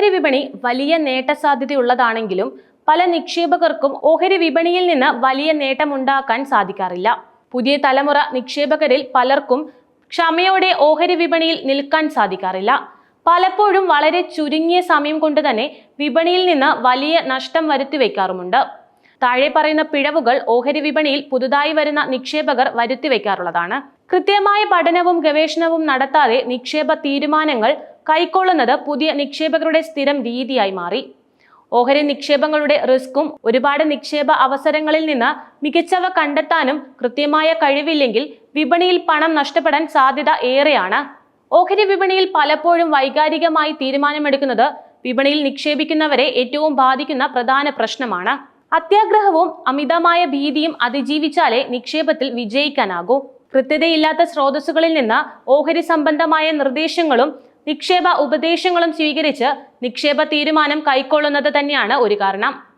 ഓഹരി വിപണി വലിയ നേട്ട സാധ്യതയുള്ളതാണെങ്കിലും പല നിക്ഷേപകർക്കും ഓഹരി വിപണിയിൽ നിന്ന് വലിയ നേട്ടമുണ്ടാക്കാൻ സാധിക്കാറില്ല. പുതിയ തലമുറ നിക്ഷേപകരിൽ പലർക്കും ക്ഷമയോടെ ഓഹരി വിപണിയിൽ നിൽക്കാൻ സാധിക്കാറില്ല. പലപ്പോഴും വളരെ ചുരുങ്ങിയ സമയം കൊണ്ട് തന്നെ വിപണിയിൽ നിന്ന് വലിയ നഷ്ടം വരുത്തിവെക്കാറുമുണ്ട്. താഴെ പറയുന്ന പിഴവുകൾ ഓഹരി വിപണിയിൽ പുതുതായി വരുന്ന നിക്ഷേപകർ വരുത്തിവെക്കാറുള്ളതാണ്. കൃത്യമായ പഠനവും ഗവേഷണവും നടത്താതെ നിക്ഷേപ തീരുമാനങ്ങൾ കൈക്കൊള്ളുന്നത് പുതിയ നിക്ഷേപകരുടെ സ്ഥിരം രീതിയായി മാറി. ഓഹരി നിക്ഷേപങ്ങളുടെ റിസ്ക്കും ഒരുപാട് നിക്ഷേപ അവസരങ്ങളിൽ നിന്ന് മികച്ചവ കണ്ടെത്താനും കൃത്യമായ കഴിവില്ലെങ്കിൽ വിപണിയിൽ പണം നഷ്ടപ്പെടാൻ സാധ്യത ഏറെയാണ്. ഓഹരി വിപണിയിൽ പലപ്പോഴും വൈകാരികമായി തീരുമാനമെടുക്കുന്നത് വിപണിയിൽ നിക്ഷേപിക്കുന്നവരെ ഏറ്റവും ബാധിക്കുന്ന പ്രധാന പ്രശ്നമാണ്. അത്യാഗ്രഹവും അമിതമായ ഭീതിയും അതിജീവിച്ചാലേ നിക്ഷേപത്തിൽ വിജയിക്കാനാകൂ. കൃത്യതയില്ലാത്ത സ്രോതസ്സുകളിൽ നിന്ന് ഓഹരി സംബന്ധമായ നിർദ്ദേശങ്ങളും നിക്ഷേപ ഉപദേശങ്ങളും സ്വീകരിച്ച് നിക്ഷേപ തീരുമാനം കൈക്കൊള്ളുന്നത് തന്നെയാണ് ഒരു കാരണം.